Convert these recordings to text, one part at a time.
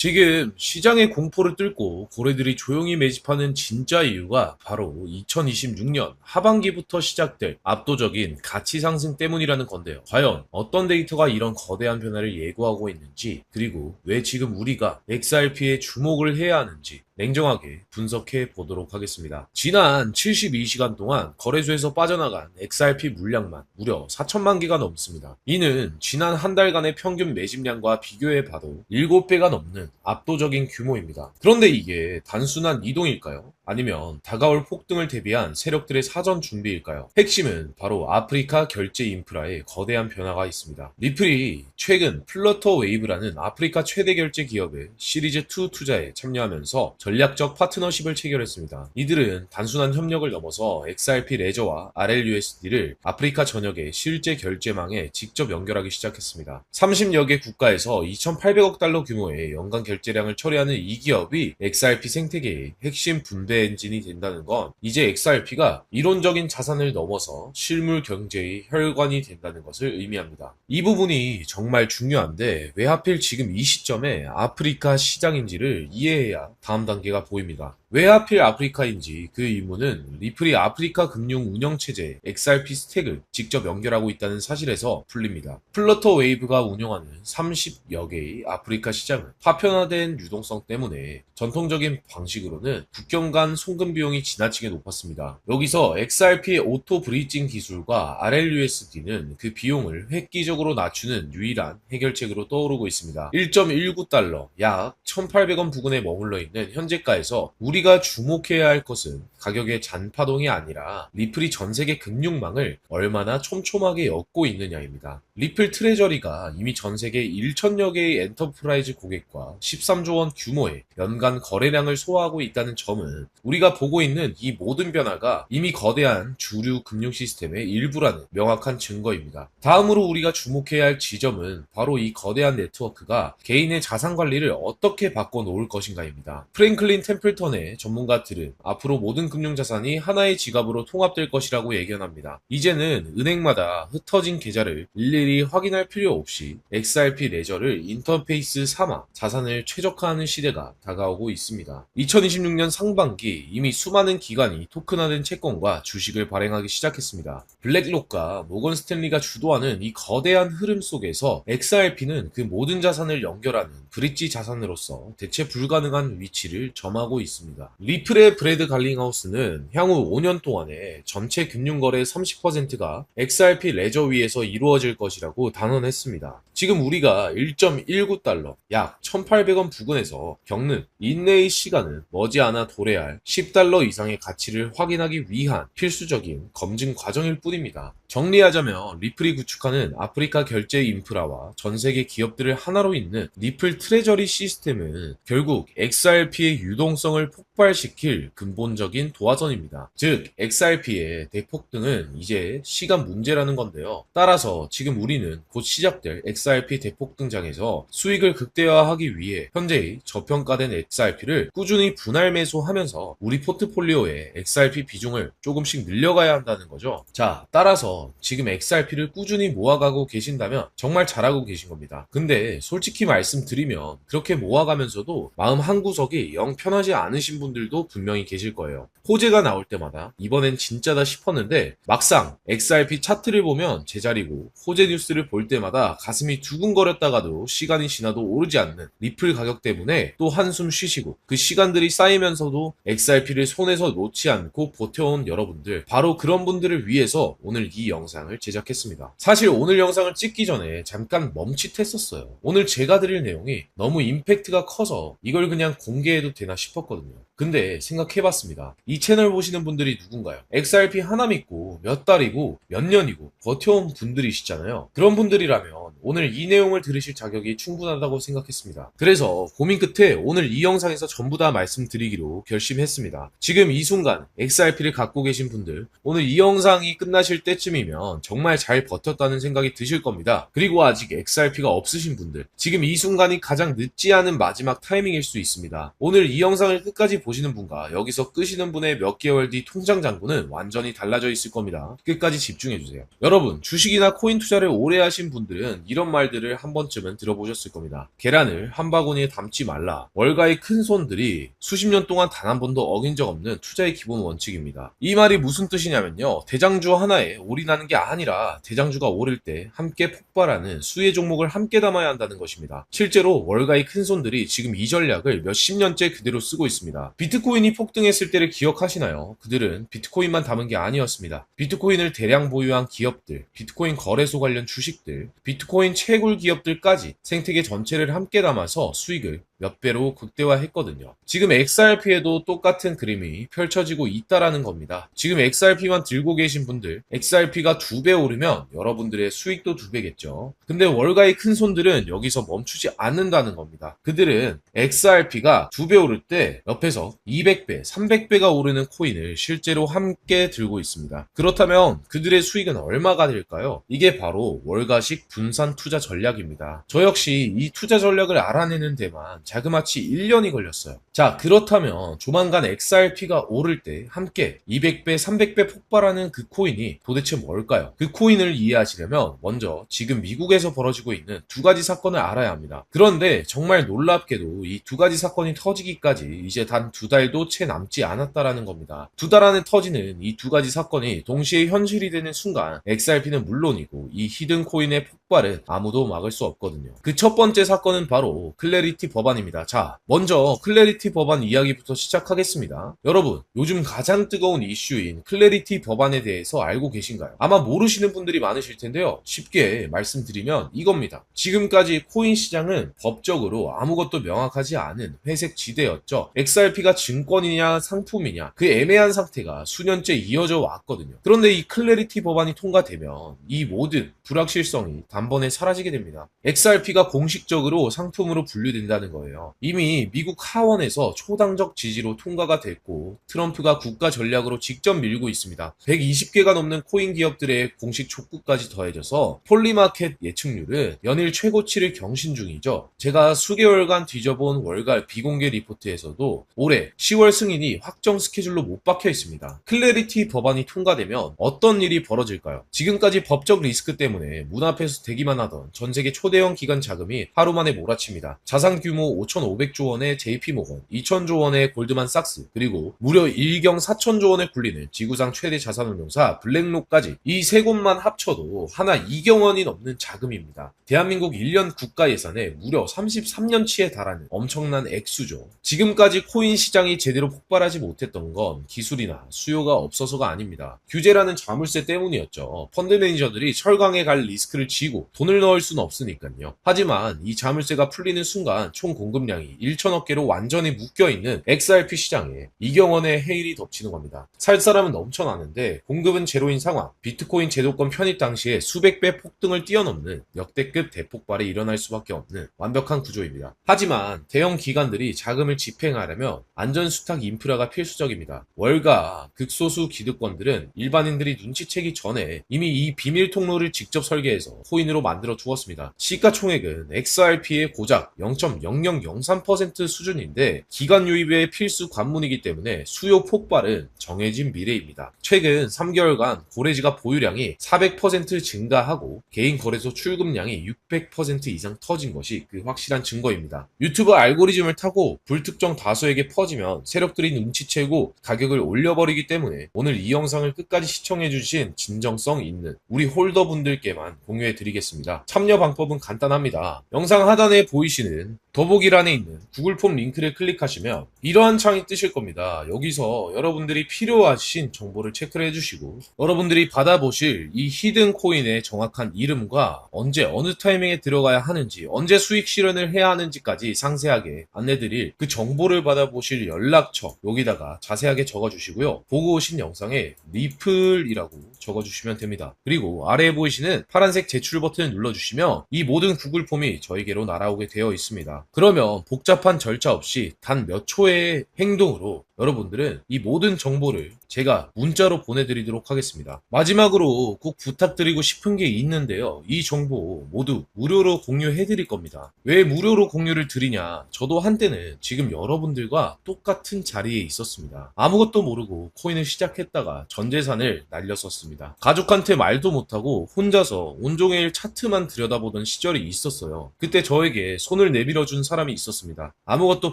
지금 시장의 공포를 뚫고 고래들이 조용히 매집하는 진짜 이유가 바로 2026년 하반기부터 시작될 압도적인 가치 상승 때문이라는 건데요. 과연 어떤 데이터가 이런 거대한 변화를 예고하고 있는지, 그리고 왜 지금 우리가 XRP에 주목을 해야 하는지 냉정하게 분석해 보도록 하겠습니다. 지난 72시간 동안 거래소에서 빠져나간 XRP 물량만 무려 4천만 개가 넘습니다. 이는 지난 한 달간의 평균 매집량과 비교해 봐도 7배가 넘는 압도적인 규모입니다. 그런데 이게 단순한 이동일까요? 아니면 다가올 폭등을 대비한 세력들의 사전 준비일까요? 핵심은 바로 아프리카 결제 인프라에 거대한 변화가 있습니다. 리플이 최근 플러터 웨이브라는 아프리카 최대 결제 기업의 시리즈2 투자에 참여하면서 전략적 파트너십을 체결했습니다. 이들은 단순한 협력을 넘어서 XRP 레저와 RLUSD를 아프리카 전역의 실제 결제망에 직접 연결하기 시작했습니다. 30여 개 국가에서 2,800억 달러 규모의 연간 결제량을 처리하는 이 기업이 XRP 생태계의 핵심 분배 엔진이 된다는 건 이제 XRP가 이론적인 자산을 넘어서 실물 경제의 혈관이 된다는 것을 의미합니다. 이 부분이 정말 중요한데 왜 하필 지금 이 시점에 아프리카 시장인지를 이해해야 다음 단계가 보입니다. 왜 하필 아프리카인지 그 이유는 리플이 아프리카 금융 운영체제 XRP 스택을 직접 연결하고 있다는 사실에서 풀립니다. 플러터 웨이브가 운영하는 30여 개의 아프리카 시장은 파편화된 유동성 때문에 전통적인 방식으로는 국경 간 송금 비용이 지나치게 높았습니다. 여기서 XRP의 오토 브리징 기술과 RLUSD는 그 비용을 획기적으로 낮추는 유일한 해결책으로 떠오르고 있습니다. 1.19달러, 약 1,800원 부근에 머물러 있는 현재가에서 우리가 주목해야 할 것은 가격의 잔파동이 아니라 리플이 전 세계 금융망을 얼마나 촘촘하게 엮고 있느냐입니다. 리플 트레저리가 이미 전 세계 1천여 개의 엔터프라이즈 고객과 13조 원 규모의 연간 거래량을 소화하고 있다는 점은 우리가 보고 있는 이 모든 변화가 이미 거대한 주류 금융 시스템의 일부라는 명확한 증거입니다. 다음으로 우리가 주목해야 할 지점은 바로 이 거대한 네트워크가 개인의 자산 관리를 어떻게 바꿔놓을 것인가입니다. 프랭클린 템플턴의 전문가들은 앞으로 모든 금융자산이 하나의 지갑으로 통합될 것이라고 예견합니다. 이제는 은행마다 흩어진 계좌를 일일이 확인할 필요 없이 XRP 레저를 인터페이스 삼아 자산을 최적화하는 시대가 다가오고 있습니다. 2026년 상반기 이미 수많은 기관이 토큰화된 채권과 주식을 발행하기 시작했습니다. 블랙록과 모건 스탠리가 주도하는 이 거대한 흐름 속에서 XRP는 그 모든 자산을 연결하는 브릿지 자산으로서 대체 불가능한 위치를 점하고 있습니다. 리플의 브래드 갈링하우스는 향후 5년 동안에 전체 금융거래의 30%가 XRP 레저 위에서 이루어질 것이라고 단언했습니다. 지금 우리가 1.19달러, 약 1,800원 부근에서 겪는 인내의 시간은 머지않아 도래할 10달러 이상의 가치를 확인하기 위한 필수적인 검증 과정일 뿐입니다. 정리하자면 리플이 구축하는 아프리카 결제 인프라와 전 세계 기업들을 하나로 잇는 리플 트레저리 시스템은 결국 XRP의 유동성을 폭발시킬 근본적인 도화선입니다. 즉, XRP의 대폭등은 이제 시간 문제라는 건데요. 따라서 지금 우리는 곧 시작될 XRP 대폭등장에서 수익을 극대화하기 위해 현재의 저평가된 XRP를 꾸준히 분할 매수하면서 우리 포트폴리오에 XRP 비중을 조금씩 늘려가야 한다는 거죠. 자, 따라서 지금 XRP를 꾸준히 모아가고 계신다면 정말 잘하고 계신 겁니다. 근데 솔직히 말씀드리면 그렇게 모아가면서도 마음 한구석이 영 편하지 않으신 분들도 분명히 계실 거예요. 호재가 나올 때마다 이번엔 진짜다 싶었는데 막상 XRP 차트를 보면 제자리고 호재 뉴스를 볼 때마다 가슴이 두근거렸다가도 시간이 지나도 오르지 않는 리플 가격 때문에 또 한숨 쉬시고 그 시간들이 쌓이면서도 XRP를 손에서 놓지 않고 버텨온 여러분들, 바로 그런 분들을 위해서 오늘 이 영상을 제작했습니다. 사실 오늘 영상을 찍기 전에 잠깐 멈칫했었어요. 오늘 제가 드릴 내용이 너무 임팩트가 커서 이걸 그냥 공개해도 되나 싶었거든요. 근데 생각해봤습니다. 이 채널 보시는 분들이 누군가요? XRP 하나 믿고 몇 달이고 몇 년이고 버텨온 분들이시잖아요. 그런 분들이라면 오늘 이 내용을 들으실 자격이 충분하다고 생각했습니다. 그래서 고민 끝에 오늘 이 영상에서 전부 다 말씀드리기로 결심했습니다. 지금 이 순간 XRP를 갖고 계신 분들, 오늘 이 영상이 끝나실 때쯤이면 정말 잘 버텼다는 생각이 드실 겁니다. 그리고 아직 XRP가 없으신 분들, 지금 이 순간이 가장 늦지 않은 마지막 타이밍일 수 있습니다. 오늘 이 영상을 끝까지 보시는 분과 여기서 끄시는 분의 몇 개월 뒤 통장 잔고는 완전히 달라져 있을 겁니다. 끝까지 집중해주세요. 여러분, 주식이나 코인 투자를 오래 하신 분들은 이런 말들을 한 번쯤은 들어보셨을 겁니다. 계란을 한 바구니에 담지 말라. 월가의 큰 손들이 수십 년 동안 단 한 번도 어긴 적 없는 투자의 기본 원칙입니다. 이 말이 무슨 뜻이냐면요. 대장주 하나에 올인하는 게 아니라 대장주가 오를 때 함께 폭발하는 수의 종목을 함께 담아야 한다는 것입니다. 실제로 월가의 큰 손들이 지금 이 전략을 몇십 년째 그대로 쓰고 있습니다. 비트코인이 폭등했을 때를 기억하시나요? 그들은 비트코인만 담은 게 아니었습니다. 비트코인을 대량 보유한 기업들, 비트코인 거래소 관련 주식들, 비트코인 채굴 기업들까지 생태계 전체를 함께 담아서 수익을 몇 배로 극대화했거든요. 지금 XRP에도 똑같은 그림이 펼쳐지고 있다라는 겁니다. 지금 XRP만 들고 계신 분들, XRP가 2배 오르면 여러분들의 수익도 2배겠죠. 근데 월가의 큰 손들은 여기서 멈추지 않는다는 겁니다. 그들은 XRP가 2배 오를 때 옆에서 200배, 300배가 오르는 코인을 실제로 함께 들고 있습니다. 그렇다면 그들의 수익은 얼마가 될까요? 이게 바로 월가식 분산 투자 전략입니다. 저 역시 이 투자 전략을 알아내는 데만 자그마치 1년이 걸렸어요. 자, 그렇다면 조만간 XRP가 오를 때 함께 200배, 300배 폭발하는 그 코인이 도대체 뭘까요? 그 코인을 이해하시려면 먼저 지금 미국에서 벌어지고 있는 두 가지 사건을 알아야 합니다. 그런데 정말 놀랍게도 이 두 가지 사건이 터지기까지 이제 단 2달도 채 남지 않았다라는 겁니다. 2달 안에 터지는 이 두 가지 사건이 동시에 현실이 되는 순간 XRP는 물론이고 이 히든 코인의 폭발은 아무도 막을 수 없거든요. 그 첫 번째 사건은 바로 클래리티 법안입니다. 자, 먼저 클래리티 법안 이야기부터 시작하겠습니다. 여러분, 요즘 가장 뜨거운 이슈인 클래리티 법안에 대해서 알고 계신가요? 아마 모르시는 분들이 많으실 텐데요. 쉽게 말씀드리면 이겁니다. 지금까지 코인 시장은 법적으로 아무것도 명확하지 않은 회색 지대였죠. XRP가 증권이냐 상품이냐 그 애매한 상태가 수년째 이어져 왔거든요. 그런데 이 클래리티 법안이 통과되면 이 모든 불확실성이 단번에 사라지게 됩니다. XRP가 공식적으로 상품으로 분류된다는 거예요. 이미 미국 하원에서 초당적 지지로 통과가 됐고 트럼프가 국가 전략으로 직접 밀고 있습니다. 120개가 넘는 코인 기업들의 공식 촉구까지 더해져서 폴리마켓 예측률은 연일 최고치를 경신 중이죠. 제가 수개월간 뒤져본 월가 비공개 리포트에서도 올해 10월 승인이 확정 스케줄로 못 박혀 있습니다. 클래리티 법안이 통과되면 어떤 일이 벌어질까요? 지금까지 법적 리스크 때문에 문 앞에서 대기만 하던 전 세계 초대형 기관 자금이 하루 만에 몰아칩니다. 자산 규모 5,500조 원의 JP모건, 2,000조 원의 골드만삭스, 그리고 무려 1경 4,000조 원에 굴리는 지구상 최대 자산운용사 블랙록까지 이 세 곳만 합쳐도 하나 2경 원이 넘는 자금입니다. 대한민국 1년 국가 예산에 무려 33년치에 달하는 엄청난 액수죠. 지금까지 코인 시장이 제대로 폭발하지 못했던 건 기술이나 수요가 없어서가 아닙니다. 규제라는 자물쇠 때문이었죠. 펀드 매니저들이 철강에 갈 리스크를 지고 돈을 넣을 수는 없으니까요. 하지만 이 자물쇠가 풀리는 순간 총 공급량이 1천억 개로 완전히 묶여있는 XRP 시장에 이경원의 해일이 덮치는 겁니다. 살 사람은 넘쳐나는데 공급은 제로인 상황, 비트코인 제도권 편입 당시에 수백 배 폭등을 뛰어넘는 역대급 대폭발이 일어날 수밖에 없는 완벽한 구조입니다. 하지만 대형 기관들이 자금을 집행하려면 안전수탁 인프라가 필수적입니다. 월가 극소수 기득권들은 일반인들이 눈치채기 전에 이미 이 비밀 통로를 직접 설계해서 코인으로 만들어 두었습니다. 시가총액은 XRP의 고작 0.0003% 수준인데 기관 유입의 필수 관문이기 때문에 수요 폭발은 정해진 미래입니다. 최근 3개월간 고래지갑 보유량이 400% 증가하고 개인 거래소 출금량이 600% 이상 터진 것이 그 확실한 증거입니다. 유튜브 알고리즘을 타고 불특정 다수에게 퍼지면 세력들이 눈치채고 가격을 올려버리기 때문에 오늘 이 영상을 끝까지 시청해주신 진정성 있는 우리 홀더분들께만 공유해드리겠습니다. 참여 방법은 간단합니다. 영상 하단에 보이시는 더보기란에 있는 구글 폼 링크를 클릭하시면 이러한 창이 뜨실 겁니다. 여기서 여러분들이 필요하신 정보를 체크를 해주시고 여러분들이 받아보실 이 히든 코인의 정확한 이름과 언제 어느 타이밍에 들어가야 하는지 언제 수익 실현을 해야 하는지까지 상세하게 안내드릴 그 정보를 받아보실 연락처 여기다가 자세하게 적어주시고요. 보고 오신 영상에 리플이라고 적어주시면 됩니다. 그리고 아래에 보이시는 파란색 제출 버튼을 눌러주시면 이 모든 구글 폼이 저에게로 날아오게 되어 있습니다. 있습니다. 그러면 복잡한 절차 없이 단 몇 초의 행동으로 여러분들은 이 모든 정보를 제가 문자로 보내드리도록 하겠습니다. 마지막으로 꼭 부탁드리고 싶은 게 있는데요. 이 정보 모두 무료로 공유해드릴 겁니다. 왜 무료로 공유를 드리냐? 저도 한때는 지금 여러분들과 똑같은 자리에 있었습니다. 아무것도 모르고 코인을 시작했다가 전 재산을 날렸었습니다. 가족한테 말도 못하고 혼자서 온종일 차트만 들여다보던 시절이 있었어요. 그때 저에게 손을 내밀어준 사람이 있었습니다. 아무것도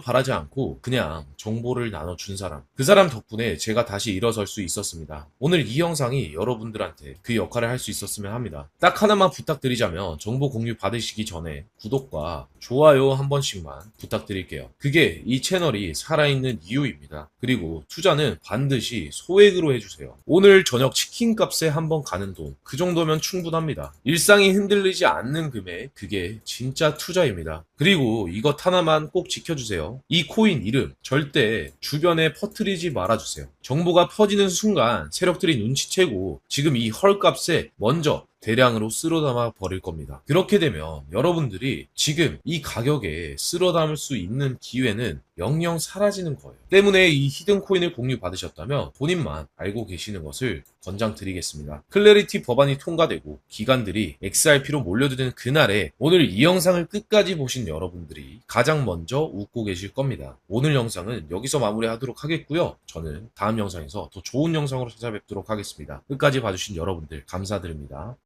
바라지 않고 그냥 정보를 나눠준 사람. 그 사람 덕분에 제가 다시 일어설 수 있었습니다. 오늘 이 영상이 여러분들한테 그 역할을 할 수 있었으면 합니다. 딱 하나만 부탁드리자면 정보 공유 받으시기 전에 구독과 좋아요 한 번씩만 부탁드릴게요. 그게 이 채널이 살아있는 이유입니다. 그리고 투자는 반드시 소액으로 해주세요. 오늘 저녁 치킨값에 한번 가는 돈, 그 정도면 충분합니다. 일상이 흔들리지 않는 금액, 그게 진짜 투자입니다. 그리고 이것 하나만 꼭 지켜주세요. 이 코인 이름 절대 주변에 퍼뜨리지 말아주세요. 정보가 퍼지는 순간 세력들이 눈치채고 지금 이 헐값에 먼저 대량으로 쓸어 담아 버릴 겁니다. 그렇게 되면 여러분들이 지금 이 가격에 쓸어 담을 수 있는 기회는 영영 사라지는 거예요. 때문에 이 히든 코인을 공유 받으셨다면 본인만 알고 계시는 것을 권장드리겠습니다. 클래리티 법안이 통과되고 기관들이 XRP로 몰려드는 그날에 오늘 이 영상을 끝까지 보신 여러분들이 가장 먼저 웃고 계실 겁니다. 오늘 영상은 여기서 마무리하도록 하겠고요. 저는 다음 영상에서 더 좋은 영상으로 찾아뵙도록 하겠습니다. 끝까지 봐주신 여러분들 감사드립니다.